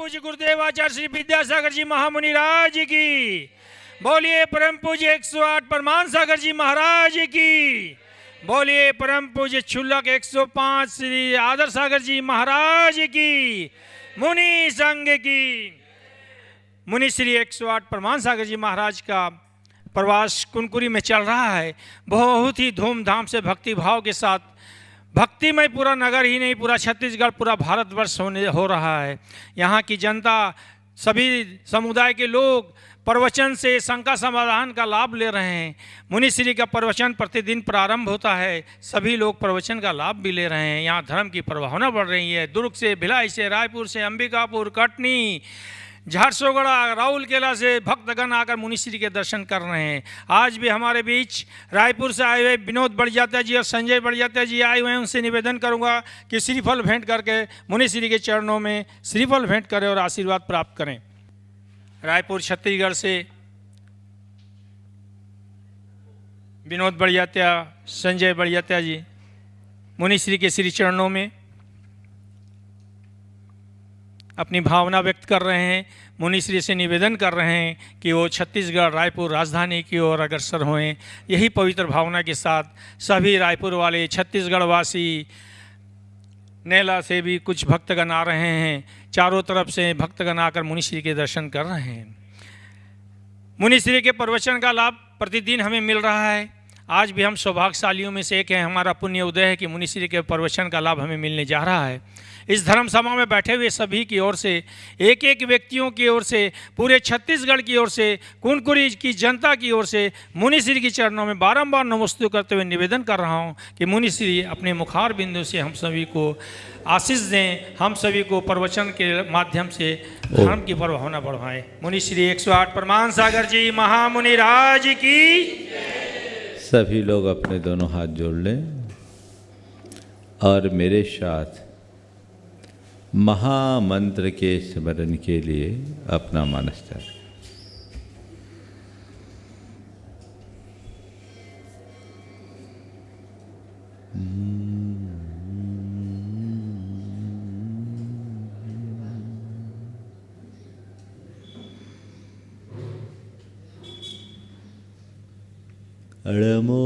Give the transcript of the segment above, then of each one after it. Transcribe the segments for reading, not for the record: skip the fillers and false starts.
पूज्य गुरुदेव आचार्य श्री विद्यासागर जी महामुनि राज की। बोलिए परम पूज्य 108 परमान सागर जी महाराज की। बोलिए परम पूज्य क्षुल्लक 105 श्री आदर सागर जी महाराज की। मुनि संघ की। मुनि श्री 108 परमान सागर जी महाराज का प्रवास कुनकुरी में चल रहा है। बहुत ही धूमधाम से भक्ति भाव के साथ, भक्ति में पूरा नगर ही नहीं, पूरा छत्तीसगढ़, पूरा भारतवर्ष हो रहा है। यहाँ की जनता, सभी समुदाय के लोग प्रवचन से शंका समाधान का लाभ ले रहे हैं। मुनिश्री का प्रवचन प्रतिदिन प्रारंभ होता है, सभी लोग प्रवचन का लाभ भी ले रहे हैं। यहाँ धर्म की प्रभावना बढ़ रही है। दुर्ग से, भिलाई से, रायपुर से, अंबिकापुर, कटनी, झारसुगुड़ा, राउरकेला से भक्तगण आकर मुनिश्री के दर्शन कर रहे हैं। आज भी हमारे बीच रायपुर से आए हुए विनोद बढ़ियाता जी और संजय बढ़ियाता जी आए हुए हैं। उनसे निवेदन करूंगा कि श्रीफल भेंट करके मुनिश्री के चरणों में श्रीफल भेंट करें और आशीर्वाद प्राप्त करें। रायपुर छत्तीसगढ़ से विनोद बढ़ियाता, संजय बढ़ियाता जी मुनिश्री के श्री चरणों में अपनी भावना व्यक्त कर रहे हैं। मुनिश्री से निवेदन कर रहे हैं कि वो छत्तीसगढ़, रायपुर राजधानी की ओर अग्रसर होएं। यही पवित्र भावना के साथ सभी रायपुर वाले, छत्तीसगढ़ वासी, नेला से भी कुछ भक्तगण आ रहे हैं। चारों तरफ से भक्तगण आकर मुनिश्री के दर्शन कर रहे हैं। मुनिश्री के प्रवचन का लाभ प्रतिदिन हमें मिल रहा है। आज भी हम सौभाग्यशालियों में से एक हैं। हमारा पुण्य उदय है कि मुनिश्री के प्रवचन का लाभ हमें मिलने जा रहा है। इस धर्म सभा में बैठे हुए सभी की ओर से, एक एक व्यक्तियों की ओर से, पूरे छत्तीसगढ़ की ओर से, कुनकुरी की जनता की ओर से मुनिश्री के चरणों में बारंबार नमस्ते करते हुए निवेदन कर रहा हूँ कि मुनिश्री अपने मुखार बिंदु से हम सभी को आशीष दें, हम सभी को प्रवचन के माध्यम से धर्म की प्रभावना बढ़ाएं। मुनिश्री 108 परमान सागर जी महामुनि राज की। सभी लोग अपने दोनों हाथ जोड़ लें और मेरे साथ महामंत्र के स्मरण के लिए अपना मानस चाहें। अड़मो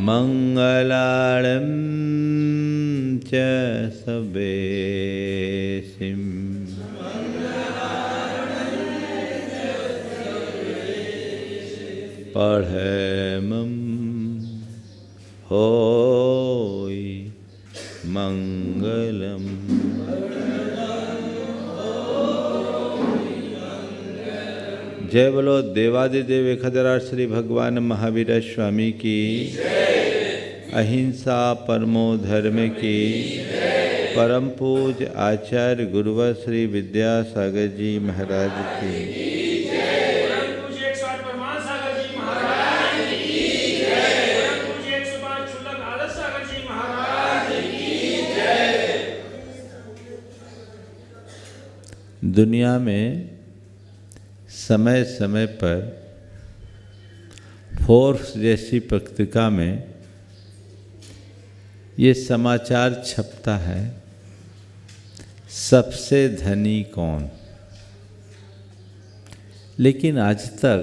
मंगलाड़ं च सबेसिं पढ़मं होय मंगलम। जय बोलो देवादिदेव एकहजार श्री भगवान महावीर स्वामी की, अहिंसा परमो धर्म की, परम पूज आचार्य गुरुवर श्री विद्यासागर जी महाराज की। दुनिया में समय समय पर फोर्ब्स जैसी पत्रिका में ये समाचार छपता है, सबसे धनी कौन। लेकिन आज तक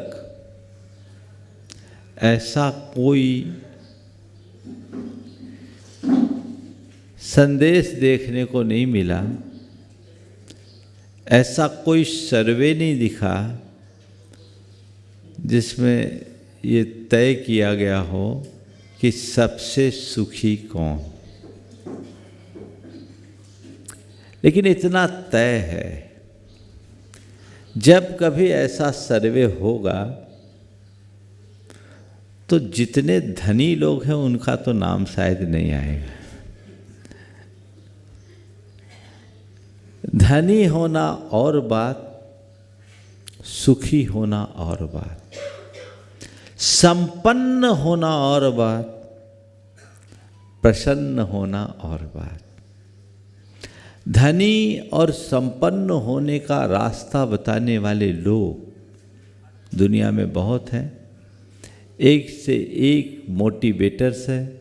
ऐसा कोई संदेश देखने को नहीं मिला, ऐसा कोई सर्वे नहीं दिखा जिसमें ये तय किया गया हो कि सबसे सुखी कौन। लेकिन इतना तय है, जब कभी ऐसा सर्वे होगा तो जितने धनी लोग हैं उनका तो नाम शायद नहीं आएगा। धनी होना और बात, सुखी होना और बात, संपन्न होना और बात, प्रसन्न होना और बात। धनी और संपन्न होने का रास्ता बताने वाले लोग दुनिया में बहुत हैं। एक से एक मोटिवेटर्स हैं,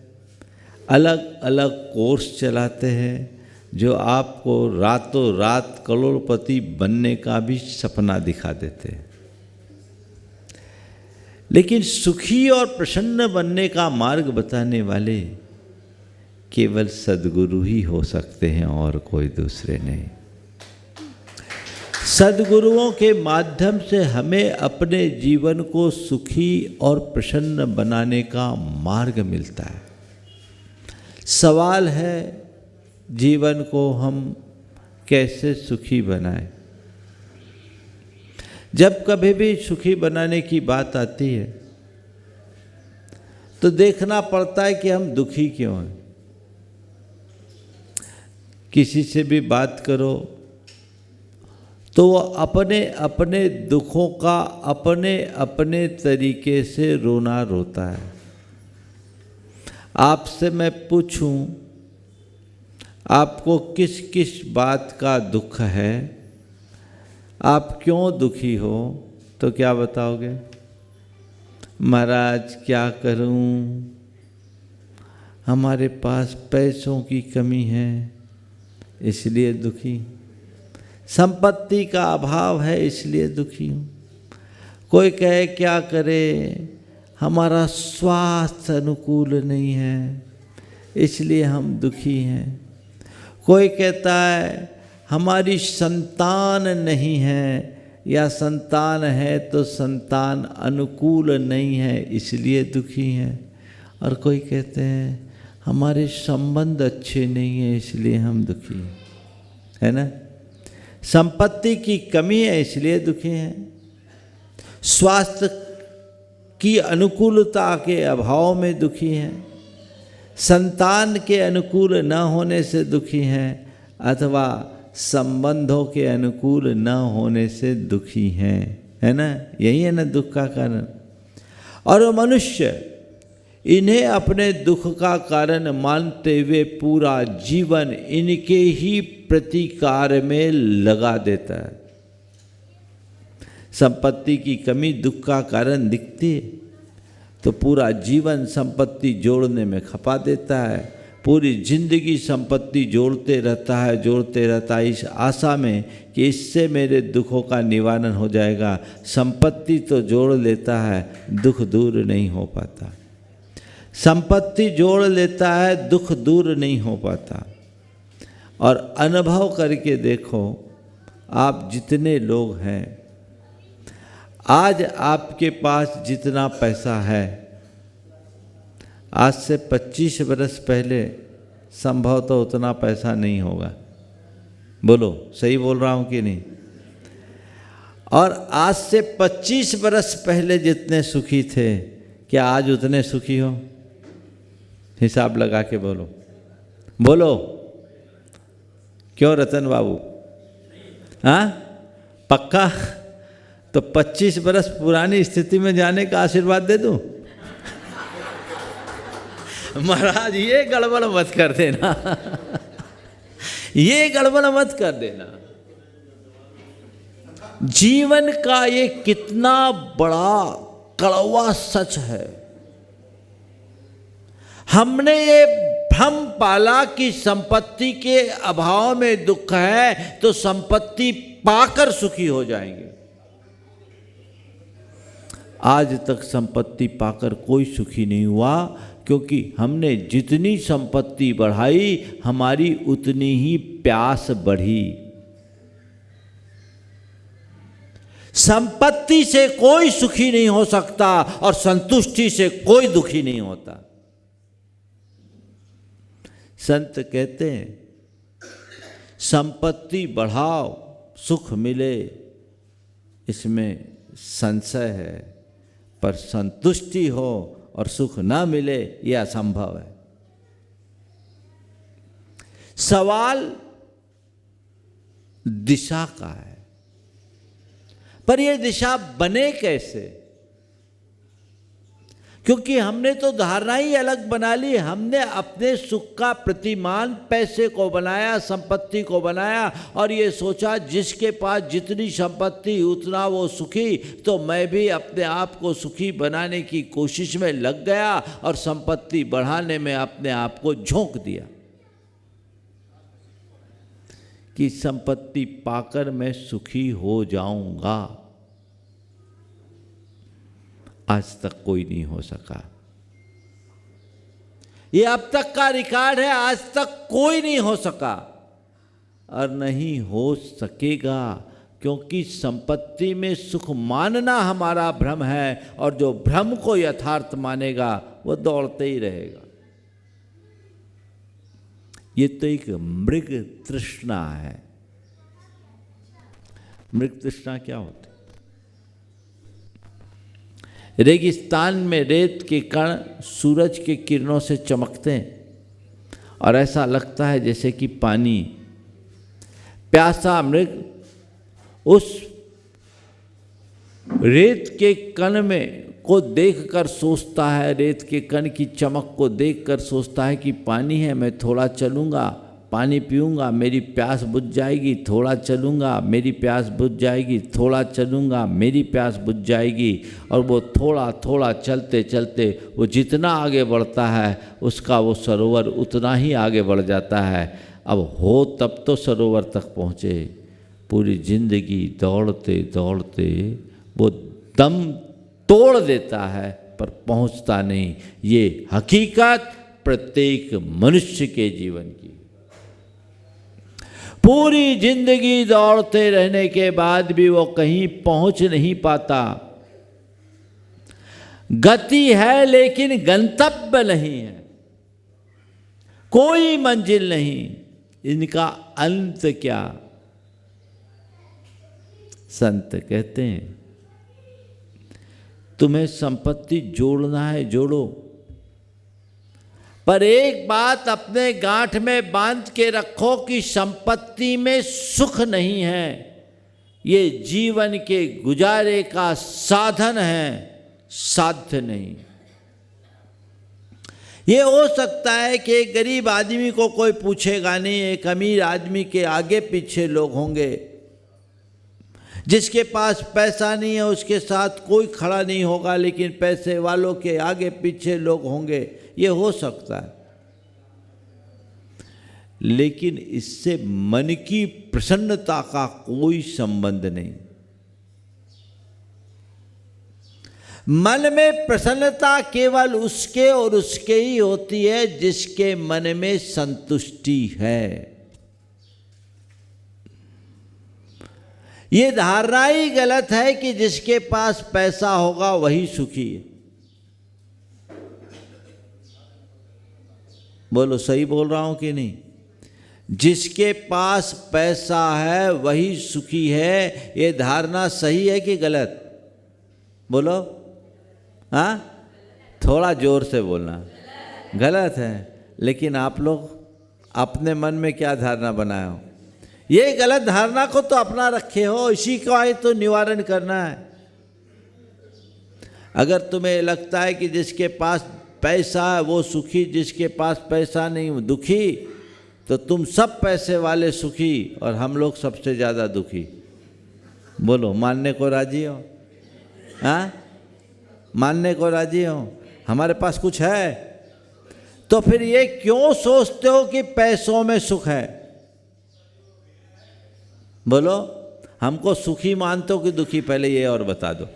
अलग अलग कोर्स चलाते हैं जो आपको रातों रात करोड़पति बनने का भी सपना दिखा देते हैं। लेकिन सुखी और प्रसन्न बनने का मार्ग बताने वाले केवल सद्गुरु ही हो सकते हैं और कोई दूसरे नहीं। सद्गुरुओं के माध्यम से हमें अपने जीवन को सुखी और प्रसन्न बनाने का मार्ग मिलता है। सवाल है, जीवन को हम कैसे सुखी बनाएं। जब कभी भी सुखी बनाने की बात आती है तो देखना पड़ता है कि हम दुखी क्यों हैं। किसी से भी बात करो तो वो अपने अपने दुखों का अपने अपने तरीके से रोना रोता है। आपसे मैं पूछूं, आपको किस किस बात का दुख है, आप क्यों दुखी हो, तो क्या बताओगे? महाराज क्या करूं, हमारे पास पैसों की कमी है इसलिए दुखी, संपत्ति का अभाव है इसलिए दुखी हूँ। कोई कहे क्या करे, हमारा स्वास्थ्य अनुकूल नहीं है इसलिए हम दुखी हैं। कोई कहता है हमारी संतान नहीं है, या संतान है तो संतान अनुकूल नहीं है इसलिए दुखी हैं। और कोई कहते हैं हमारे संबंध अच्छे नहीं हैं इसलिए हम दुखी हैं, है ना। संपत्ति की कमी है इसलिए दुखी हैं, स्वास्थ्य की अनुकूलता के अभाव में दुखी हैं, संतान के अनुकूल न होने से दुखी हैं, अथवा संबंधों के अनुकूल न होने से दुखी हैं, है ना। यही है ना दुख का कारण। और वो मनुष्य इन्हें अपने दुख का कारण मानते हुए पूरा जीवन इनके ही प्रतिकार में लगा देता है। संपत्ति की कमी दुख का कारण दिखती है तो पूरा जीवन संपत्ति जोड़ने में खपा देता है। पूरी जिंदगी संपत्ति जोड़ते रहता है इस आशा में कि इससे मेरे दुखों का निवारण हो जाएगा। संपत्ति तो जोड़ लेता है, दुख दूर नहीं हो पाता। संपत्ति जोड़ लेता है, दुख दूर नहीं हो पाता। और अनुभव करके देखो, आप जितने लोग हैं, आज आपके पास जितना पैसा है, आज से 25 बरस पहले संभव तो उतना पैसा नहीं होगा। बोलो, सही बोल रहा हूं कि नहीं? और आज से 25 बरस पहले जितने सुखी थे, क्या आज उतने सुखी हो? हिसाब लगा के बोलो, बोलो। क्यों रतन बाबू? हाँ, पक्का? तो 25 बरस पुरानी स्थिति में जाने का आशीर्वाद दे दूं? महाराज ये गड़बड़ मत कर देना, ये गड़बड़ मत कर देना। जीवन का ये कितना बड़ा कड़वा सच है। हमने ये भ्रम पाला कि संपत्ति के अभाव में दुख है, तो संपत्ति पाकर सुखी हो जाएंगे। आज तक संपत्ति पाकर कोई सुखी नहीं हुआ, क्योंकि हमने जितनी संपत्ति बढ़ाई, हमारी उतनी ही प्यास बढ़ी। संपत्ति से कोई सुखी नहीं हो सकता और संतुष्टि से कोई दुखी नहीं होता। संत कहते हैं, संपत्ति बढ़ाओ सुख मिले, इसमें संशय है, पर संतुष्टि हो और सुख ना मिले यह असंभव है। सवाल दिशा का है, पर यह दिशा बने कैसे? क्योंकि हमने तो धारणा ही अलग बना ली। हमने अपने सुख का प्रतिमान पैसे को बनाया, संपत्ति को बनाया, और ये सोचा जिसके पास जितनी संपत्ति उतना वो सुखी, तो मैं भी अपने आप को सुखी बनाने की कोशिश में लग गया और संपत्ति बढ़ाने में अपने आप को झोंक दिया कि संपत्ति पाकर मैं सुखी हो जाऊंगा। आज तक कोई नहीं हो सका। ये अब तक का रिकॉर्ड है, आज तक कोई नहीं हो सका और नहीं हो सकेगा, क्योंकि संपत्ति में सुख मानना हमारा भ्रम है, और जो भ्रम को यथार्थ मानेगा वो दौड़ते ही रहेगा। ये तो एक मृग तृष्णा है। मृग तृष्णा क्या होती? रेगिस्तान में रेत के कण सूरज के किरणों से चमकते हैं और ऐसा लगता है जैसे कि पानी। प्यासा मृग उस रेत के कण में को देखकर सोचता है, रेत के कण की चमक को देखकर सोचता है कि पानी है, मैं थोड़ा चलूँगा, पानी पीऊँगा, मेरी प्यास बुझ जाएगी, थोड़ा चलूँगा, मेरी प्यास बुझ जाएगी, थोड़ा चलूँगा, मेरी प्यास बुझ जाएगी। और वो थोड़ा थोड़ा चलते चलते वो जितना आगे बढ़ता है, उसका वो सरोवर उतना ही आगे बढ़ जाता है। अब हो तब तो सरोवर तक पहुँचे, पूरी जिंदगी दौड़ते दौड़ते वो दम तोड़ देता है पर पहुँचता नहीं। ये हकीकत प्रत्येक मनुष्य के जीवन की। पूरी जिंदगी दौड़ते रहने के बाद भी वो कहीं पहुंच नहीं पाता। गति है लेकिन गंतव्य नहीं है, कोई मंजिल नहीं। इनका अंत क्या? संत कहते हैं, तुम्हें संपत्ति जोड़ना है जोड़ो, पर एक बात अपने गांठ में बांध के रखो कि संपत्ति में सुख नहीं है, ये जीवन के गुजारे का साधन है, साध्य नहीं। ये हो सकता है कि एक गरीब आदमी को कोई पूछेगा नहीं, एक अमीर आदमी के आगे पीछे लोग होंगे, जिसके पास पैसा नहीं है उसके साथ कोई खड़ा नहीं होगा, लेकिन पैसे वालों के आगे पीछे लोग होंगे। ये हो सकता है, लेकिन इससे मन की प्रसन्नता का कोई संबंध नहीं। मन में प्रसन्नता केवल उसके और उसके ही होती है जिसके मन में संतुष्टि है। ये धारणा ही गलत है कि जिसके पास पैसा होगा वही सुखी है। बोलो सही बोल रहा हूं कि नहीं? जिसके पास पैसा है वही सुखी है, ये धारणा सही है कि गलत? बोलो हाँ, थोड़ा जोर से बोलना। गलत है। लेकिन आप लोग अपने मन में क्या धारणा बनाए हो? ये गलत धारणा को तो अपना रखे हो, इसी का ही तो निवारण करना है। अगर तुम्हें लगता है कि जिसके पास पैसा है वो सुखी, जिसके पास पैसा नहीं वो दुखी, तो तुम सब पैसे वाले सुखी और हम लोग सबसे ज़्यादा दुखी। बोलो मानने को राजी हो? हाँ, मानने को राजी हो? हमारे पास कुछ है तो फिर ये क्यों सोचते हो कि पैसों में सुख है? बोलो, हमको सुखी मानते हो कि दुखी? पहले ये और बता दो।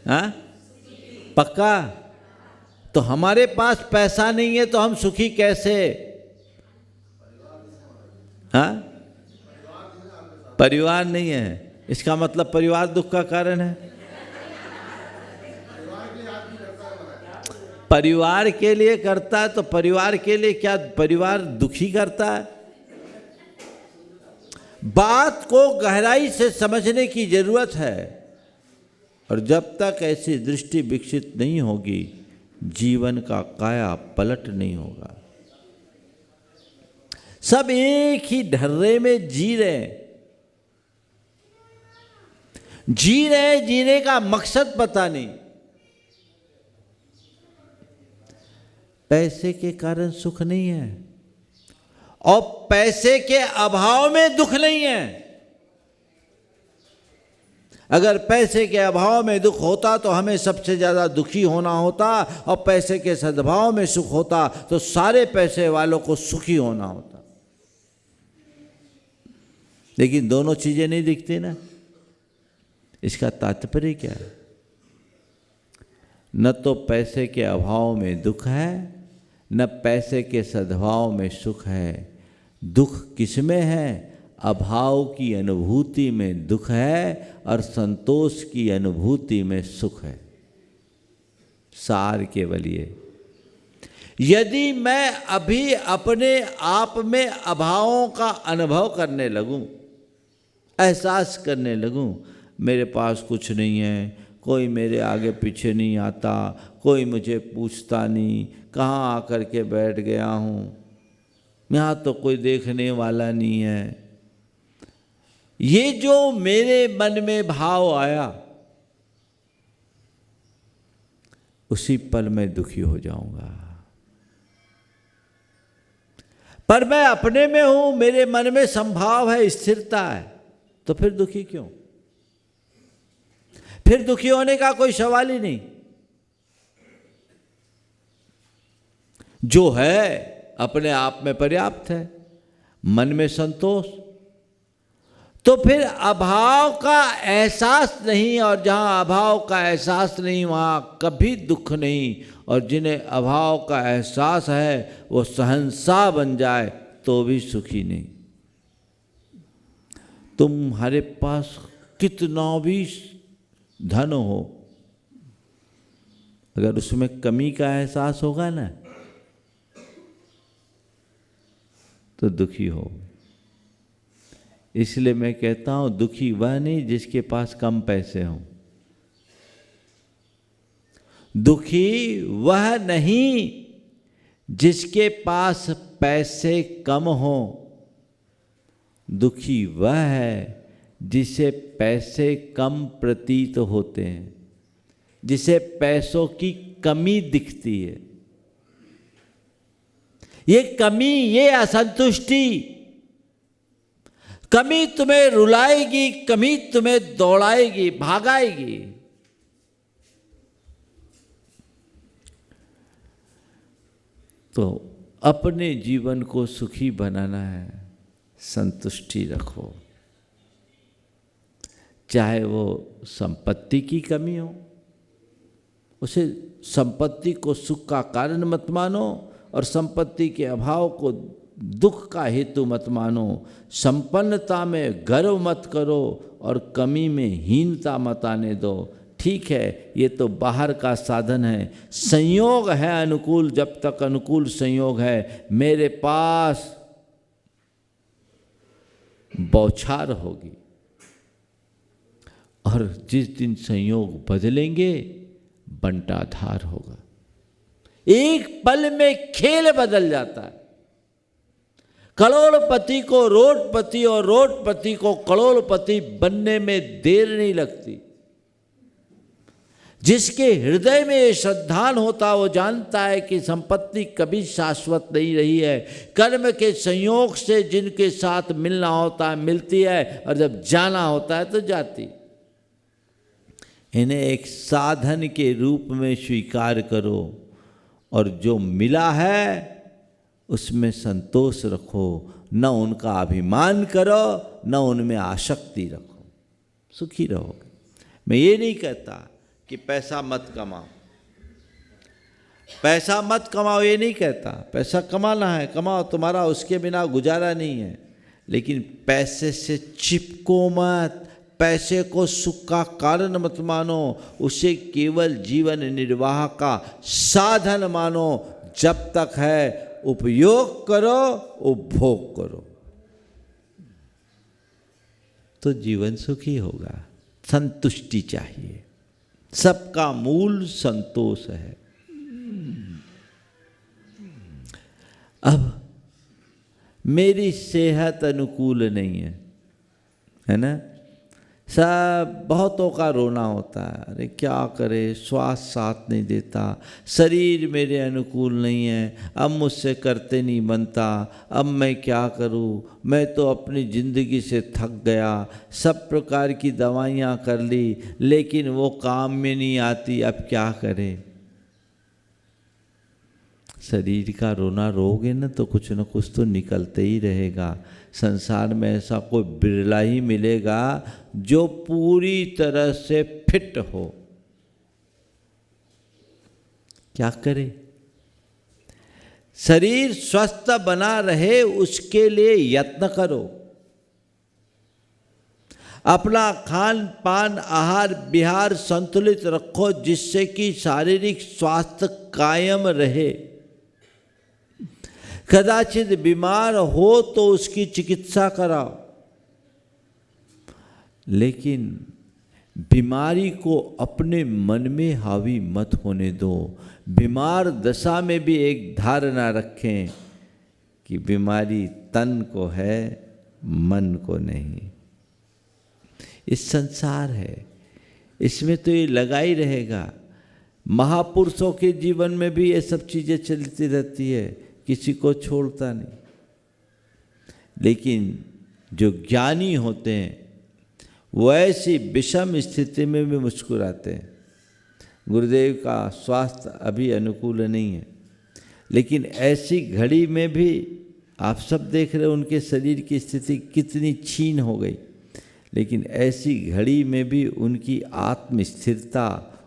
हाँ, पक्का? तो हमारे पास पैसा नहीं है तो हम सुखी कैसे? हाँ, परिवार नहीं है, इसका मतलब परिवार दुख का कारण है। परिवार के लिए करता है तो परिवार के लिए क्या परिवार दुखी करता है? बात को गहराई से समझने की जरूरत है, और जब तक ऐसी दृष्टि विकसित नहीं होगी जीवन का काया पलट नहीं होगा। सब एक ही ढर्रे में जी रहे, जीने का मकसद पता नहीं। पैसे के कारण सुख नहीं है और पैसे के अभाव में दुख नहीं है। अगर पैसे के अभाव में दुख होता तो हमें सबसे ज़्यादा दुखी होना होता, और पैसे के सद्भाव में सुख होता तो सारे पैसे वालों को सुखी होना होता। लेकिन दोनों चीज़ें नहीं दिखती ना। इसका तात्पर्य क्या है? न तो पैसे के अभाव में दुख है, न पैसे के सद्भाव में सुख है। दुख किसमें है? अभाव की अनुभूति में दुख है और संतोष की अनुभूति में सुख है। सार केवल ये, यदि मैं अभी अपने आप में अभावों का अनुभव करने लगूं, एहसास करने लगूं, मेरे पास कुछ नहीं है, कोई मेरे आगे पीछे नहीं आता, कोई मुझे पूछता नहीं, कहाँ आकर के बैठ गया हूँ, यहाँ तो कोई देखने वाला नहीं है, ये जो मेरे मन में भाव आया, उसी पल मैं दुखी हो जाऊंगा। पर मैं अपने में हूं, मेरे मन में संभाव है, स्थिरता है, तो फिर दुखी क्यों? फिर दुखी होने का कोई सवाल ही नहीं। जो है अपने आप में पर्याप्त है, मन में संतोष, तो फिर अभाव का एहसास नहीं, और जहाँ अभाव का एहसास नहीं वहाँ कभी दुख नहीं। और जिन्हें अभाव का एहसास है वो शहंशाह बन जाए तो भी सुखी नहीं। तुम्हारे पास कितना भी धन हो, अगर उसमें कमी का एहसास होगा ना तो दुखी हो। इसलिए मैं कहता हूं दुखी वह नहीं जिसके पास कम पैसे हों, दुखी वह नहीं जिसके पास पैसे कम हों, दुखी वह है जिसे पैसे कम प्रतीत होते हैं, जिसे पैसों की कमी दिखती है। ये कमी, ये असंतुष्टि, कमी तुम्हें रुलाएगी, कमी तुम्हें दौड़ाएगी, भागाएगी। तो अपने जीवन को सुखी बनाना है, संतुष्टि रखो। चाहे वो संपत्ति की कमी हो, उसे संपत्ति को सुख का कारण मत मानो, और संपत्ति के अभाव को दुख का हेतु मत मानो, संपन्नता में गर्व मत करो और कमी में हीनता मत आने दो। ठीक है, ये तो बाहर का साधन है, संयोग है अनुकूल, जब तक अनुकूल संयोग है मेरे पास बौछार होगी, और जिस दिन संयोग बदलेंगे बंटाधार होगा। एक पल में खेल बदल जाता है। करोड़पति को रोडपति और रोडपति को करोड़पति बनने में देर नहीं लगती। जिसके हृदय में ये श्रद्धान होता वो जानता है कि संपत्ति कभी शाश्वत नहीं रही है। कर्म के संयोग से जिनके साथ मिलना होता है मिलती है, और जब जाना होता है तो जाती। इन्हें एक साधन के रूप में स्वीकार करो, और जो मिला है उसमें संतोष रखो, न उनका अभिमान करो न उनमें आसक्ति रखो, सुखी रहोगे। मैं ये नहीं कहता कि पैसा मत कमाओ, पैसा मत कमाओ ये नहीं कहता, पैसा कमाना है कमाओ, तुम्हारा उसके बिना गुजारा नहीं है, लेकिन पैसे से चिपको मत, पैसे को सुख का कारण मत मानो, उसे केवल जीवन निर्वाह का साधन मानो। जब तक है उपयोग करो, उपभोग करो, तो जीवन सुखी होगा। संतुष्टि चाहिए, सबका मूल संतोष है। अब मेरी सेहत अनुकूल नहीं है ना, सब बहुतों का रोना होता है, अरे क्या करे, स्वास्थ्य साथ नहीं देता, शरीर मेरे अनुकूल नहीं है, अब मुझसे करते नहीं बनता, अब मैं क्या करूं, मैं तो अपनी ज़िंदगी से थक गया, सब प्रकार की दवाइयाँ कर ली लेकिन वो काम में नहीं आती, अब क्या करें। शरीर का रोना रोगे ना तो कुछ न कुछ तो निकलते ही रहेगा। संसार में ऐसा कोई बिरला ही मिलेगा जो पूरी तरह से फिट हो। क्या करे, शरीर स्वस्थ बना रहे उसके लिए यत्न करो। अपना खान पान आहार विहार संतुलित रखो, जिससे कि शारीरिक स्वास्थ्य कायम रहे। कदाचित बीमार हो तो उसकी चिकित्सा कराओ, लेकिन बीमारी को अपने मन में हावी मत होने दो। बीमार दशा में भी एक धारणा रखें कि बीमारी तन को है, मन को नहीं। इस संसार है, इसमें तो ये लगा ही रहेगा। महापुरुषों के जीवन में भी ये सब चीज़ें चलती रहती है, किसी को छोड़ता नहीं। लेकिन जो ज्ञानी होते हैं वो ऐसी विषम स्थिति में भी मुस्कुराते हैं। गुरुदेव का स्वास्थ्य अभी अनुकूल नहीं है, लेकिन ऐसी घड़ी में भी आप सब देख रहे हो उनके शरीर की स्थिति कितनी क्षीण हो गई, लेकिन ऐसी घड़ी में भी उनकी आत्मस्थिरता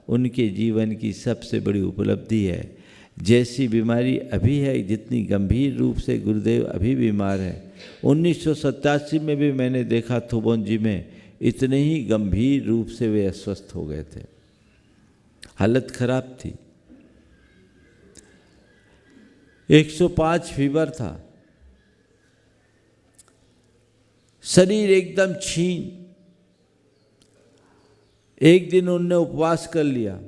उनके जीवन की सबसे बड़ी उपलब्धि है। जैसी बीमारी अभी है, जितनी गंभीर रूप से गुरुदेव अभी बीमार है, 1987 में भी मैंने देखा थोबोन जी में इतने ही गंभीर रूप से वे अस्वस्थ हो गए थे, हालत खराब थी। 105 फीवर था, शरीर एकदम क्षीण। एक दिन उनने उपवास कर लिया,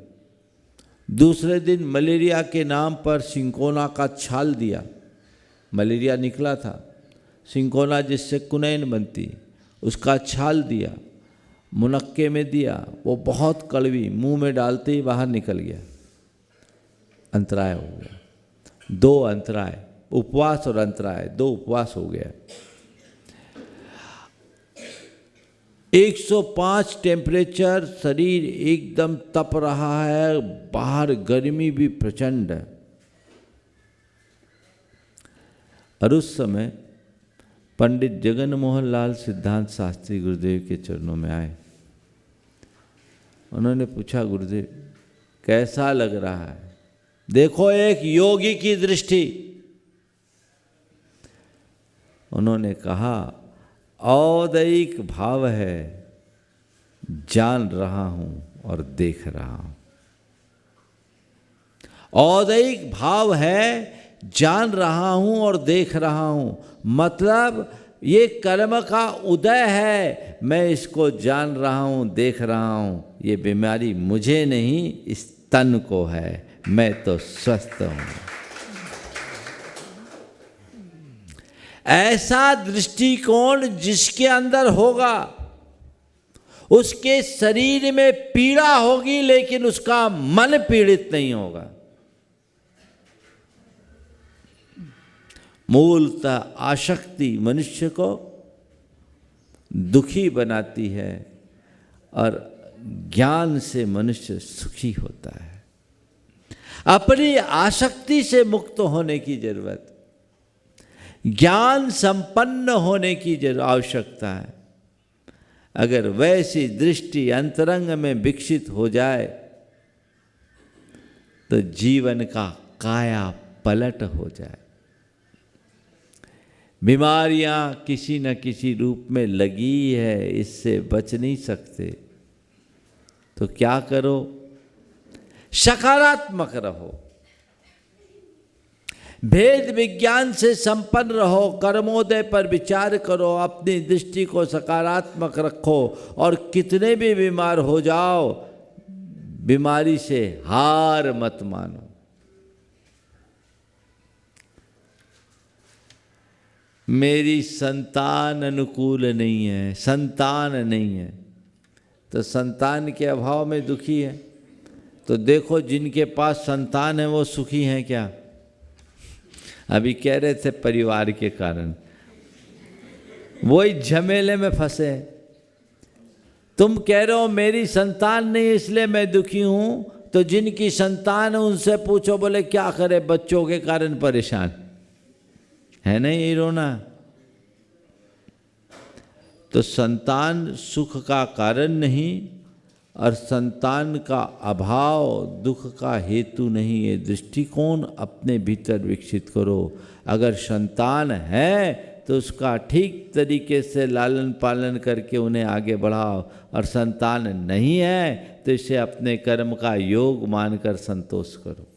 दूसरे दिन मलेरिया के नाम पर सिंकोना का छाल दिया। मलेरिया निकला था, सिंकोना जिससे कुनैन बनती, उसका छाल दिया, मुनक्के में दिया, वो बहुत कड़वी, मुंह में डालते ही बाहर निकल गया। अंतराय हो गया, 2 अंतराय, उपवास और अंतराय, 2 उपवास हो गया। 105 टेम्परेचर, शरीर एकदम तप रहा है, बाहर गर्मी भी प्रचंड है। और उस समय पंडित जगन मोहन लाल सिद्धांत शास्त्री गुरुदेव के चरणों में आए। उन्होंने पूछा, गुरुदेव कैसा लग रहा है? देखो, एक योगी की दृष्टि, उन्होंने कहा औदैहिक भाव है, जान रहा हूं और देख रहा हूं। औदैहिक भाव है, जान रहा हूं और देख रहा हूं, मतलब ये कर्म का उदय है, मैं इसको जान रहा हूं, देख रहा हूं। ये बीमारी मुझे नहीं, इस तन को है, मैं तो स्वस्थ हूं। ऐसा दृष्टिकोण जिसके अंदर होगा, उसके शरीर में पीड़ा होगी, लेकिन उसका मन पीड़ित नहीं होगा। मूलतः आसक्ति मनुष्य को दुखी बनाती है और ज्ञान से मनुष्य सुखी होता है। अपनी आसक्ति से मुक्त होने की जरूरत, ज्ञान संपन्न होने की आवश्यकता है। अगर वैसी दृष्टि अंतरंग में विकसित हो जाए तो जीवन का काया पलट हो जाए। बीमारियां किसी न किसी रूप में लगी है, इससे बच नहीं सकते, तो क्या करो? सकारात्मक रहो, भेद विज्ञान से संपन्न रहो, कर्मोदय पर विचार करो, अपनी दृष्टि को सकारात्मक रखो और कितने भी बीमार हो जाओ, बीमारी से हार मत मानो। मेरी संतान अनुकूल नहीं है, संतान नहीं है, तो संतान के अभाव में दुखी है। तो देखो जिनके पास संतान है वो सुखी हैं क्या? अभी कह रहे थे परिवार के कारण वही झमेले में फंसे। तुम कह रहे हो मेरी संतान नहीं इसलिए मैं दुखी हूं, तो जिनकी संतान है उनसे पूछो, बोले क्या करे, बच्चों के कारण परेशान है ना, ये रोना। तो संतान सुख का कारण नहीं और संतान का अभाव दुख का हेतु नहीं। ये दृष्टिकोण अपने भीतर विकसित करो। अगर संतान है तो उसका ठीक तरीके से लालन पालन करके उन्हें आगे बढ़ाओ, और संतान नहीं है तो इसे अपने कर्म का योग मानकर संतोष करो।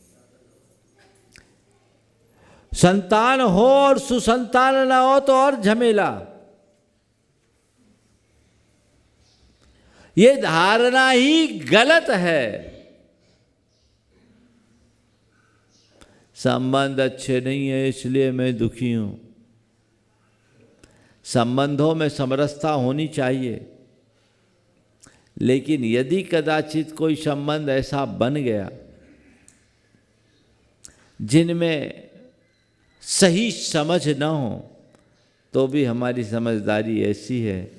संतान हो और सुसंतान न हो तो और झमेला। ये धारणा ही गलत है। संबंध अच्छे नहीं है इसलिए मैं दुखी हूं। संबंधों में समरसता होनी चाहिए, लेकिन यदि कदाचित कोई संबंध ऐसा बन गया जिनमें सही समझ न हो, तो भी हमारी समझदारी ऐसी है,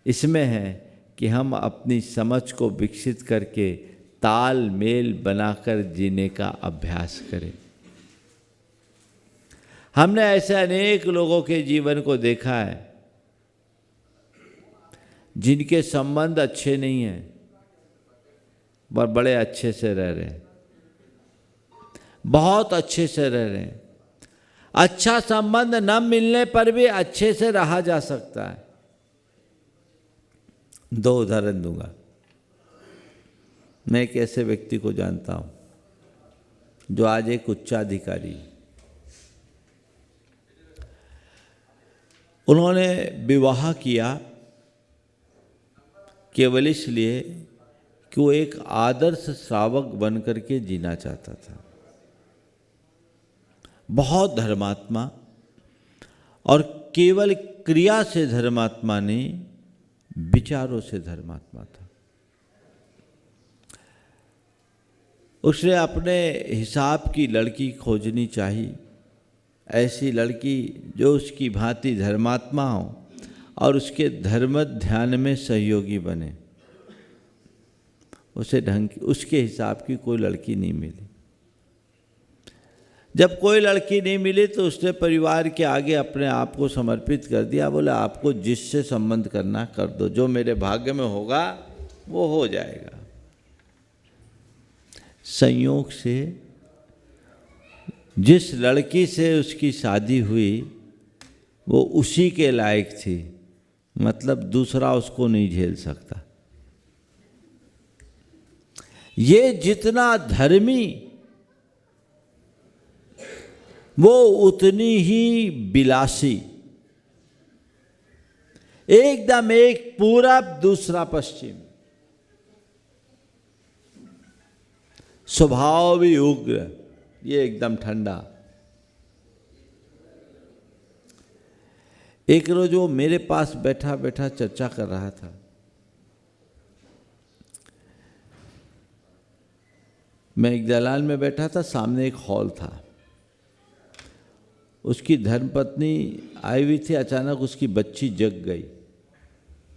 इसमें है कि हम अपनी समझ को विकसित करके तालमेल बनाकर जीने का अभ्यास करें। हमने ऐसे अनेक लोगों के जीवन को देखा है जिनके संबंध अच्छे नहीं हैं पर बड़े अच्छे से रह रहे हैं, बहुत अच्छे से रह रहे हैं। अच्छा संबंध न मिलने पर भी अच्छे से रहा जा सकता है। दो उदाहरण दूंगा। मैं एक ऐसे व्यक्ति को जानता हूं जो आज एक उच्चाधिकारी। उन्होंने विवाह किया केवल इसलिए कि वो एक आदर्श श्रावक बनकर के जीना चाहता था। बहुत धर्मात्मा, और केवल क्रिया से धर्मात्मा नहीं, विचारों से धर्मात्मा था। उसने अपने हिसाब की लड़की खोजनी चाहिए, ऐसी लड़की जो उसकी भांति धर्मात्मा हो और उसके धर्म ध्यान में सहयोगी बने। उसे ढंग की, उसके हिसाब की कोई लड़की नहीं मिली। जब कोई लड़की नहीं मिली तो उसने परिवार के आगे अपने आप को समर्पित कर दिया। बोला आपको जिससे संबंध करना कर दो, जो मेरे भाग्य में होगा वो हो जाएगा। संयोग से जिस लड़की से उसकी शादी हुई वो उसी के लायक थी, मतलब दूसरा उसको नहीं झेल सकता। ये जितना धर्मी वो उतनी ही विलासी, एकदम एक पूरब दूसरा पश्चिम, स्वभाव भी उग्र, ये एकदम ठंडा। एक रोज वो मेरे पास बैठा बैठा चर्चा कर रहा था। मैं एक दलाल में बैठा था, सामने एक हॉल था। उसकी धर्मपत्नी आई हुई थी, अचानक उसकी बच्ची जग गई,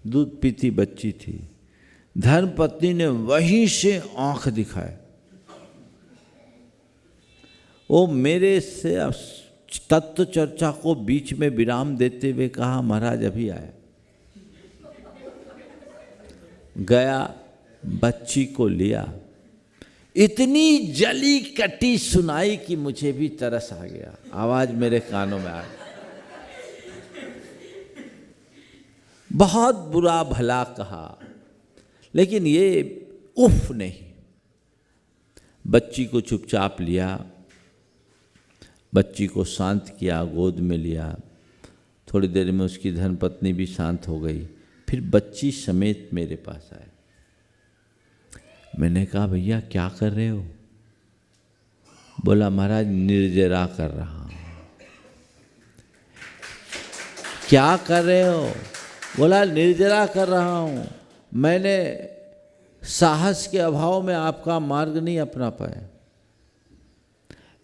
दूध पीती बच्ची थी। धर्मपत्नी ने वहीं से आंख दिखाए, वो मेरे से तत्व चर्चा को बीच में विराम देते हुए कहा, महाराज अभी आया। गया, बच्ची को लिया, इतनी जली कटी सुनाई कि मुझे भी तरस आ गया, आवाज मेरे कानों में आ गई। बहुत बुरा भला कहा, लेकिन ये उफ नहीं। बच्ची को चुपचाप लिया, बच्ची को शांत किया, गोद में लिया। थोड़ी देर में उसकी धर्मपत्नी भी शांत हो गई, फिर बच्ची समेत मेरे पास आए। मैंने कहा, भैया क्या कर रहे हो? बोला, महाराज निर्जरा कर रहा हूँ। क्या कर रहे हो? बोला, निर्जरा कर रहा हूँ। मैंने साहस के अभाव में आपका मार्ग नहीं अपना पाया,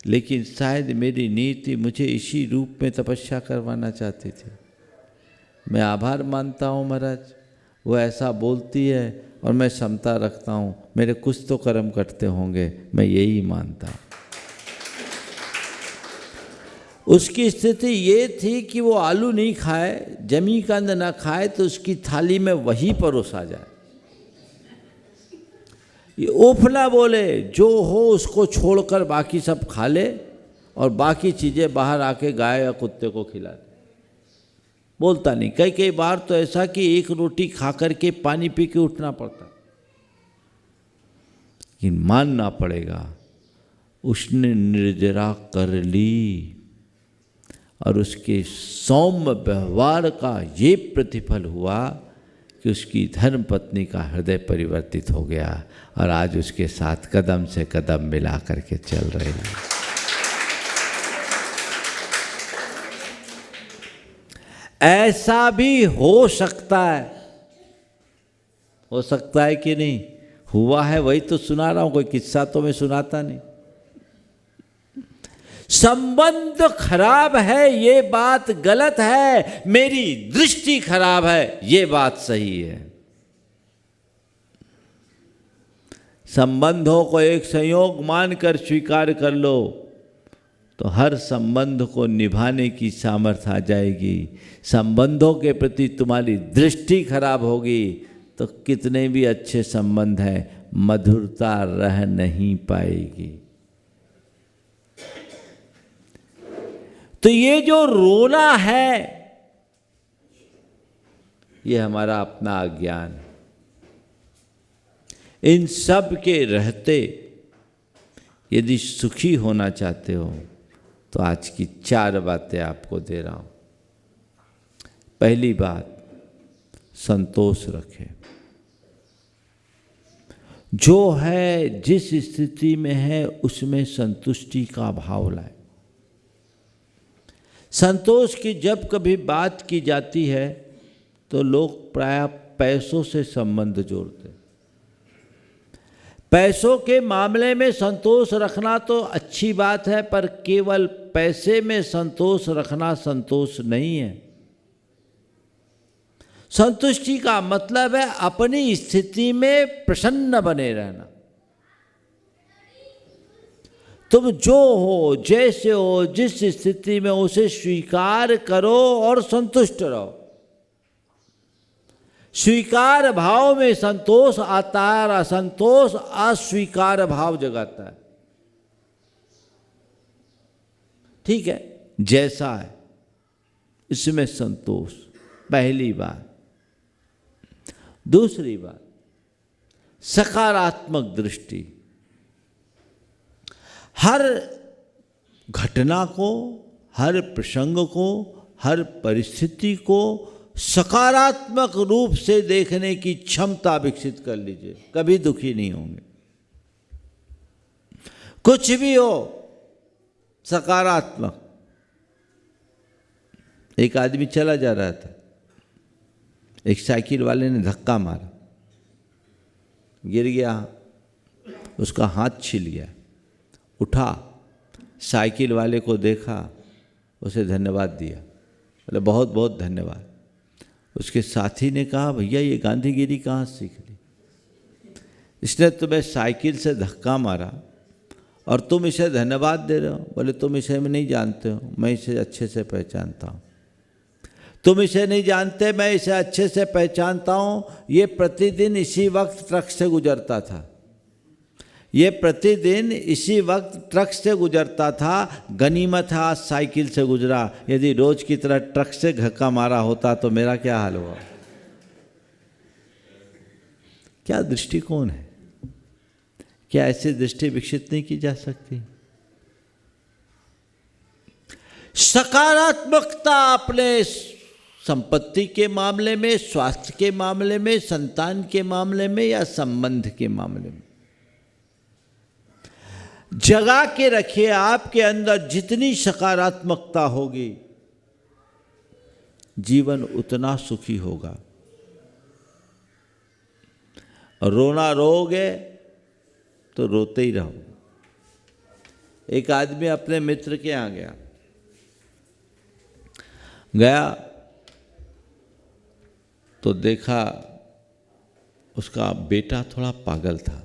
लेकिन शायद मेरी नीति मुझे इसी रूप में तपस्या करवाना चाहती थी। मैं आभार मानता हूँ महाराज, वो ऐसा बोलती है और मैं क्षमता रखता हूँ, मेरे कुछ तो कर्म कटते होंगे, मैं यही मानता हूँ। उसकी स्थिति ये थी कि वो आलू नहीं खाए, जमी कंद ना खाए तो उसकी थाली में वही परोसा जाए। ये ओफला बोले, जो हो उसको छोड़कर बाकी सब खा ले और बाकी चीज़ें बाहर आके गाय या कुत्ते को खिला दे। बोलता नहीं। कई कई बार तो ऐसा कि एक रोटी खा करके पानी पी के उठना पड़ता, लेकिन मानना पड़ेगा उसने निर्जरा कर ली और उसके सौम्य व्यवहार का ये प्रतिफल हुआ कि उसकी धर्मपत्नी का हृदय परिवर्तित हो गया और आज उसके साथ कदम से कदम मिला करके चल रही है। ऐसा भी हो सकता है कि नहीं? हुआ है, वही तो सुना रहा हूं, कोई किस्सा तो मैं सुनाता नहीं। संबंध खराब है ये बात गलत है, मेरी दृष्टि खराब है ये बात सही है। संबंधों को एक संयोग मानकर स्वीकार कर लो तो हर संबंध को निभाने की सामर्थ्य आ जाएगी। संबंधों के प्रति तुम्हारी दृष्टि खराब होगी तो कितने भी अच्छे संबंध हैं, मधुरता रह नहीं पाएगी। तो ये जो रोना है ये हमारा अपना अज्ञान। इन सब के रहते यदि सुखी होना चाहते हो तो आज की 4 बातें आपको दे रहा हूं। पहली बात, संतोष रखें। जो है, जिस स्थिति में है उसमें संतुष्टि का भाव लाए। संतोष की जब कभी बात की जाती है तो लोग प्रायः पैसों से संबंध जोड़ते हैं। पैसों के मामले में संतोष रखना तो अच्छी बात है, पर केवल पैसे में संतोष रखना संतोष नहीं है। संतुष्टि का मतलब है अपनी स्थिति में प्रसन्न बने रहना। तुम जो हो, जैसे हो, जिस स्थिति में उसे स्वीकार करो और संतुष्ट रहो। स्वीकार भाव में संतोष आता है और असंतोष अस्वीकार भाव जगाता है। ठीक है, जैसा है इसमें संतोष, पहली बात। दूसरी बात, सकारात्मक दृष्टि। हर घटना को, हर प्रसंग को, हर परिस्थिति को सकारात्मक रूप से देखने की क्षमता विकसित कर लीजिए, कभी दुखी नहीं होंगे। कुछ भी हो सकारात्मक। एक आदमी चला जा रहा था, एक साइकिल वाले ने धक्का मारा, गिर गया, उसका हाथ छिल गया, उठा, साइकिल वाले को देखा, उसे धन्यवाद दिया, बोले बहुत बहुत धन्यवाद। उसके साथी ने कहा भैया ये गांधीगिरी कहाँ सीख ली? इसने तुम्हें साइकिल से धक्का मारा और तुम इसे धन्यवाद दे रहे हो। बोले तुम इसे नहीं जानते हो, मैं इसे अच्छे से पहचानता हूँ। तुम इसे नहीं जानते, मैं इसे अच्छे से पहचानता हूँ। ये प्रतिदिन इसी वक्त ट्रक से गुजरता था, ये प्रतिदिन इसी वक्त ट्रक से गुजरता था। गनीमत है आज साइकिल से गुजरा, यदि रोज की तरह ट्रक से धक्का मारा होता तो मेरा क्या हाल हुआ। क्या दृष्टिकोण है? क्या ऐसी दृष्टि विकसित नहीं की जा सकती? सकारात्मकता अपने संपत्ति के मामले में, स्वास्थ्य के मामले में, संतान के मामले में या संबंध के मामले में जगा के रखिए। आपके अंदर जितनी सकारात्मकता होगी, जीवन उतना सुखी होगा। रोना रोगे तो रोते ही रहो। एक आदमी अपने मित्र के यहाँ गया तो देखा उसका बेटा थोड़ा पागल था।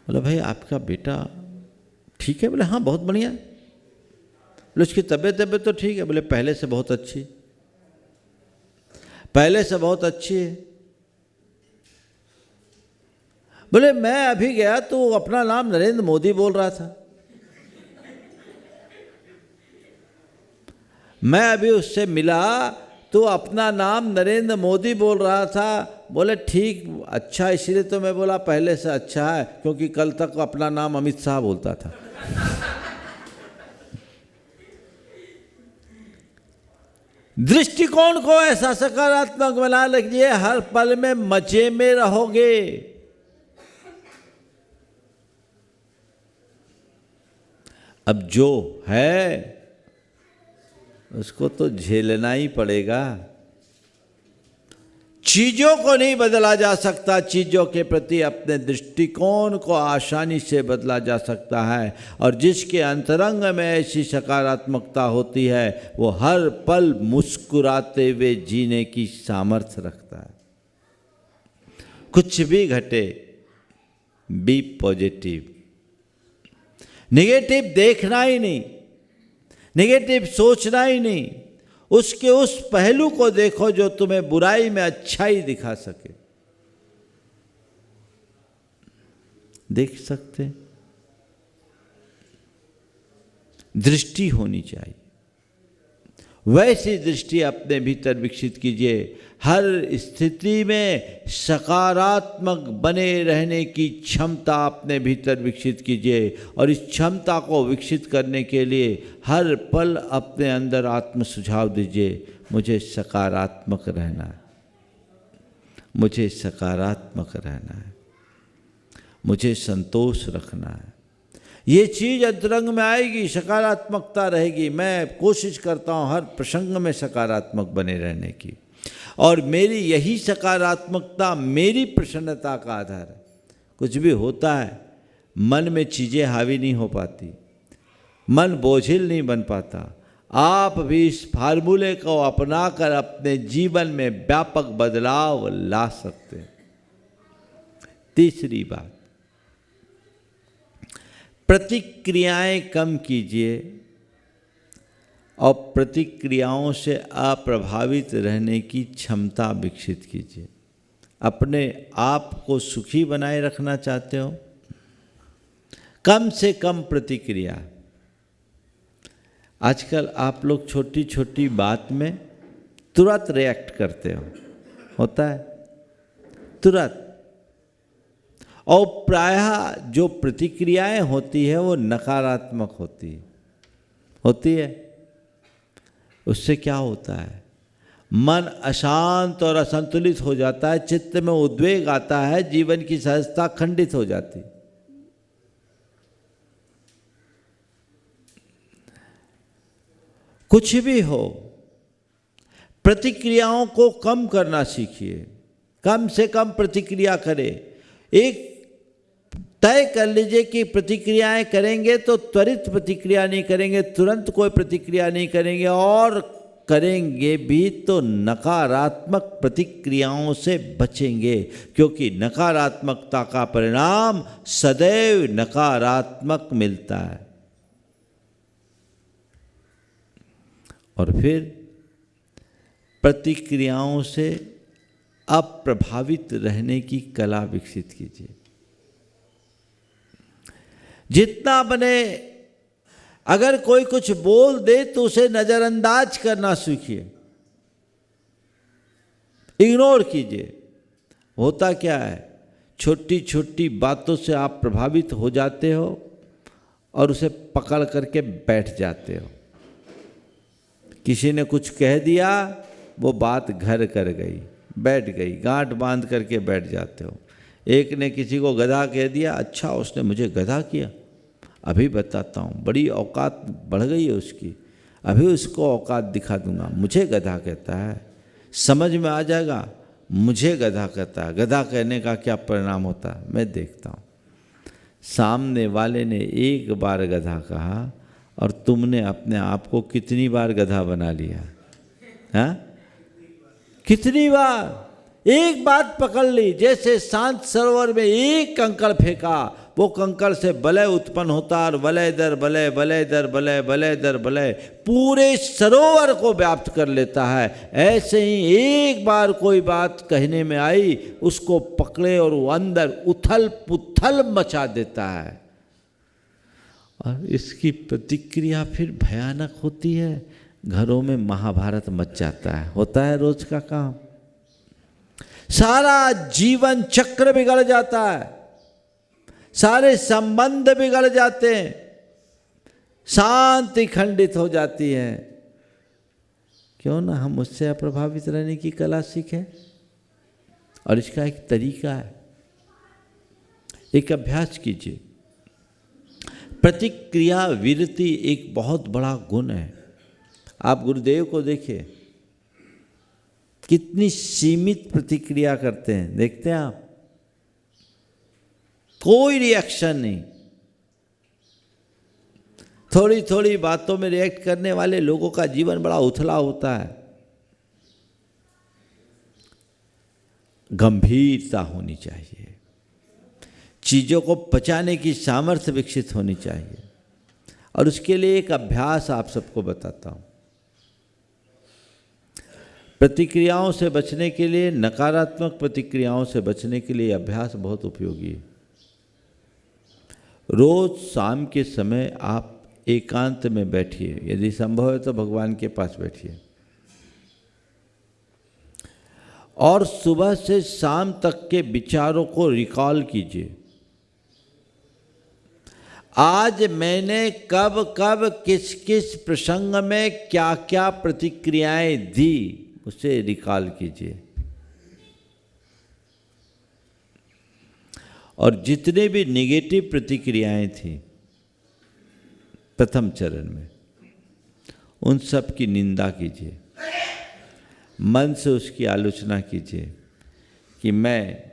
बोला भाई आपका बेटा ठीक है? बोले हाँ बहुत बढ़िया। बोले उसकी तबीयत तो ठीक है? बोले पहले से बहुत अच्छी, पहले से बहुत अच्छी है। बोले मैं अभी गया तो अपना नाम नरेंद्र मोदी बोल रहा था, मैं अभी उससे मिला तो अपना नाम नरेंद्र मोदी बोल रहा था। बोले ठीक, अच्छा, इसीलिए तो मैं बोला पहले से अच्छा है, क्योंकि कल तक अपना नाम अमित शाह बोलता था। दृष्टिकोण को ऐसा सकारात्मक बना लीजिए, हर पल में मजे में रहोगे। अब जो है उसको तो झेलना ही पड़ेगा। चीजों को नहीं बदला जा सकता, चीजों के प्रति अपने दृष्टिकोण को आसानी से बदला जा सकता है। और जिसके अंतरंग में ऐसी सकारात्मकता होती है वो हर पल मुस्कुराते हुए जीने की सामर्थ्य रखता है। कुछ भी घटे, बी पॉजिटिव। नेगेटिव देखना ही नहीं, नेगेटिव सोचना ही नहीं, उसके उस पहलू को देखो जो तुम्हें बुराई में अच्छाई दिखा सके। देख सकते? दृष्टि होनी चाहिए। वैसी दृष्टि अपने भीतर विकसित कीजिए। हर स्थिति में सकारात्मक बने रहने की क्षमता अपने भीतर विकसित कीजिए। और इस क्षमता को विकसित करने के लिए हर पल अपने अंदर आत्म सुझाव दीजिए, मुझे सकारात्मक रहना है, मुझे सकारात्मक रहना है, मुझे संतोष रखना है। ये चीज़ अंतरंग में आएगी, सकारात्मकता रहेगी। मैं कोशिश करता हूँ हर प्रसंग में सकारात्मक बने रहने की, और मेरी यही सकारात्मकता मेरी प्रसन्नता का आधार है। कुछ भी होता है, मन में चीज़ें हावी नहीं हो पाती, मन बोझिल नहीं बन पाता। आप भी इस फार्मूले को अपनाकर अपने जीवन में व्यापक बदलाव ला सकते हैं। तीसरी बात, प्रतिक्रियाएं कम कीजिए और प्रतिक्रियाओं से अप्रभावित रहने की क्षमता विकसित कीजिए। अपने आप को सुखी बनाए रखना चाहते हो, कम से कम प्रतिक्रिया। आजकल आप लोग छोटी छोटी बात में तुरंत रिएक्ट करते हो, होता है तुरंत। और प्रायः जो प्रतिक्रियाएं होती है वो नकारात्मक होती है। उससे क्या होता है, मन अशांत और असंतुलित हो जाता है, चित्त में उद्वेग आता है, जीवन की सहजता खंडित हो जाती। कुछ भी हो, प्रतिक्रियाओं को कम करना सीखिए, कम से कम प्रतिक्रिया करें। एक तय कर लीजिए कि प्रतिक्रियाएं करेंगे तो त्वरित प्रतिक्रिया नहीं करेंगे, तुरंत कोई प्रतिक्रिया नहीं करेंगे, और करेंगे भी तो नकारात्मक प्रतिक्रियाओं से बचेंगे, क्योंकि नकारात्मकता का परिणाम सदैव नकारात्मक मिलता है। और फिर प्रतिक्रियाओं से अप्रभावित रहने की कला विकसित कीजिए। जितना बने, अगर कोई कुछ बोल दे तो उसे नजरअंदाज करना सीखिए, इग्नोर कीजिए। होता क्या है, छोटी छोटी बातों से आप प्रभावित हो जाते हो और उसे पकड़ करके बैठ जाते हो। किसी ने कुछ कह दिया, वो बात घर कर गई, बैठ गई, गांठ बांध करके बैठ जाते हो। एक ने किसी को गधा कह दिया, अच्छा उसने मुझे गधा किया, अभी बताता हूँ, बड़ी औकात बढ़ गई है उसकी, अभी उसको औकात दिखा दूंगा, मुझे गधा कहता है, समझ में आ जाएगा, मुझे गधा कहता है। गधा कहने का क्या परिणाम होता है मैं देखता हूँ। सामने वाले ने एक बार गधा कहा और तुमने अपने आप को कितनी बार गधा बना लिया, हाँ? कितनी बार एक बात पकड़ ली, जैसे शांत सरोवर में एक कंकड़ फेंका, वो कंकड़ से वलय उत्पन्न होता और वलय दर वलय, वलय दर वलय, वलय दर वलय पूरे सरोवर को व्याप्त कर लेता है। ऐसे ही एक बार कोई बात कहने में आई, उसको पकड़े और वो अंदर उथल पुथल मचा देता है, और इसकी प्रतिक्रिया फिर भयानक होती है। घरों में महाभारत मच जाता है, होता है रोज का काम, सारा जीवन चक्र बिगड़ जाता है, सारे संबंध बिगड़ जाते हैं, शांति खंडित हो जाती है। क्यों ना हम उससे अप्रभावित रहने की कला सीखें। और इसका एक तरीका है, एक अभ्यास कीजिए। प्रतिक्रिया विरति एक बहुत बड़ा गुण है। आप गुरुदेव को देखिए, कितनी सीमित प्रतिक्रिया करते हैं, देखते हैं आप, कोई रिएक्शन नहीं। थोड़ी थोड़ी बातों में रिएक्ट करने वाले लोगों का जीवन बड़ा उथला होता है। गंभीरता होनी चाहिए, चीजों को पचाने की सामर्थ्य विकसित होनी चाहिए। और उसके लिए एक अभ्यास आप सबको बताता हूं। प्रतिक्रियाओं से बचने के लिए, नकारात्मक प्रतिक्रियाओं से बचने के लिए अभ्यास बहुत उपयोगी है। रोज शाम के समय आप एकांत में बैठिए, यदि संभव है तो भगवान के पास बैठिए, और सुबह से शाम तक के विचारों को रिकॉल कीजिए। आज मैंने कब कब किस किस प्रसंग में क्या क्या प्रतिक्रियाएं दी, उसे रिकॉल कीजिए। और जितने भी नेगेटिव प्रतिक्रियाएं थी प्रथम चरण में, उन सब की निंदा कीजिए, मन से उसकी आलोचना कीजिए कि मैं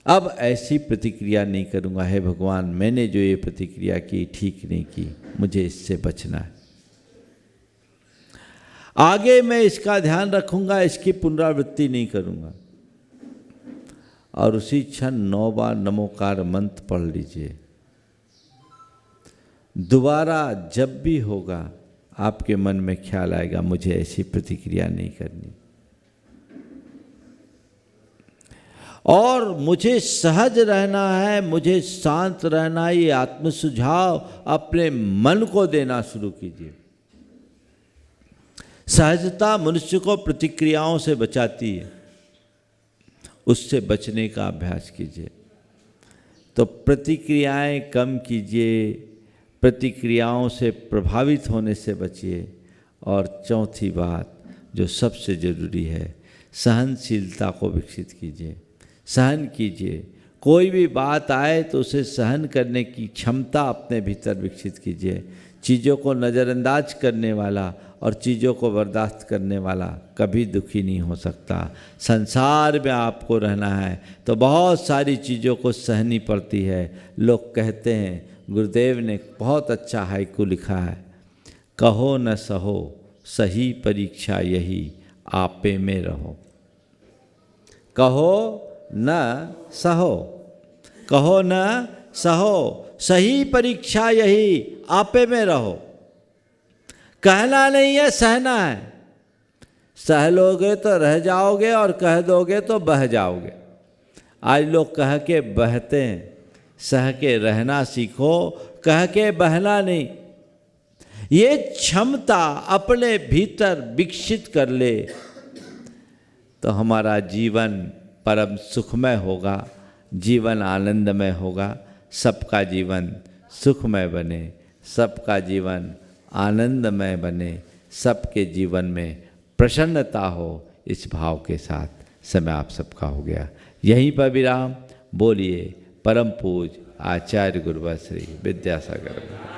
अब ऐसी प्रतिक्रिया नहीं करूँगा। हे भगवान, मैंने जो ये प्रतिक्रिया की ठीक नहीं की, मुझे इससे बचना है, आगे मैं इसका ध्यान रखूँगा, इसकी पुनरावृत्ति नहीं करूँगा। और उसी क्षण 9 बार नमोकार मंत्र पढ़ लीजिए। दोबारा जब भी होगा आपके मन में ख्याल आएगा, मुझे ऐसी प्रतिक्रिया नहीं करनी, और मुझे सहज रहना है, मुझे शांत रहना है, ये आत्म सुझाव अपने मन को देना शुरू कीजिए। सहजता मनुष्य को प्रतिक्रियाओं से बचाती है, उससे बचने का अभ्यास कीजिए। तो प्रतिक्रियाएं कम कीजिए, प्रतिक्रियाओं से प्रभावित होने से बचिए। और चौथी बात जो सबसे ज़रूरी है, सहनशीलता को विकसित कीजिए, सहन कीजिए। कोई भी बात आए तो उसे सहन करने की क्षमता अपने भीतर विकसित कीजिए। चीज़ों को नज़रअंदाज करने वाला और चीज़ों को बर्दाश्त करने वाला कभी दुखी नहीं हो सकता। संसार में आपको रहना है तो बहुत सारी चीज़ों को सहनी पड़ती है। लोग कहते हैं, गुरुदेव ने बहुत अच्छा हाइकू लिखा है, कहो न सहो सही परीक्षा यही, आपे में रहो। कहो न सहो, कहो न सहो सही परीक्षा यही, आपे में रहो। कहना नहीं है, सहना है। सह लोगे तो रह जाओगे और कह दोगे तो बह जाओगे। आज लोग कह के बहते हैं, सह के रहना सीखो, कह के बहना नहीं। ये क्षमता अपने भीतर विकसित कर ले तो हमारा जीवन परम सुखमय होगा, जीवन आनंदमय होगा। सबका जीवन सुखमय बने, सबका जीवन आनंदमय बने, सबके जीवन में प्रसन्नता हो। इस भाव के साथ समय आप सबका हो गया। यहीं पर विराम। बोलिए परम पूज आचार्य गुरुवर श्री विद्यासागर।